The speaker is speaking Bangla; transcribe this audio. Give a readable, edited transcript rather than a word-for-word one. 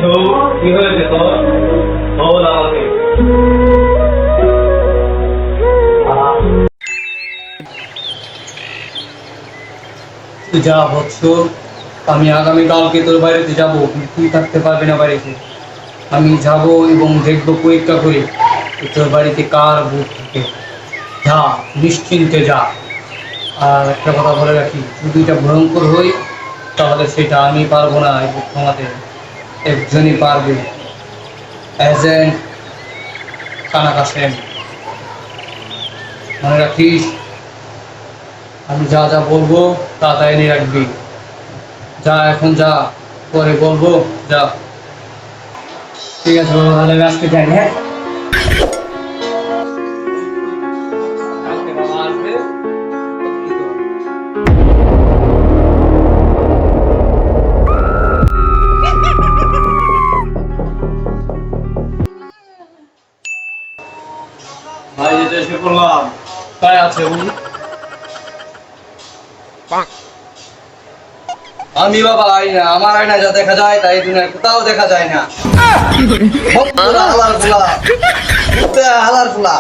কি হয়েছে তোর? বল আমাকে। যা বৎস, আমি আগামীকালকে তোর বাড়িতে যাব, তুই থাকতে পারবি না বাড়িতে। আমি যাব এবং দেখব পরীক্ষা করে তোর বাড়িতে কার ভূত থাকে। যা, নিশ্চিন্তে যা। আর একটা কথা বলে রাখি, যদি এটা ভয়ঙ্কর হই তাহলে সেটা আমি পারবো না, এই ভূত থামাতে একজনই পারবে, এজেন্ট কানাকা সেন। মনে রাখিস, আমি যা যা বলবো তা তাই এনে রাখবি। যা, এখন যা, পরে বলবো, যা। ঠিক আছে বাবা, তাহলে আমি আজকে যাই। হ্যাঁ, কালকে বাবা আসবে। ভাই যেটা এসে পড়লাম। তাই আছে বলুন। আমি বাবা আয়না, আমার আয়না যা দেখা যায় তাই দুনিয়ার কোথাও দেখা যায় না। হালার ফুলা, হালার ফুলা।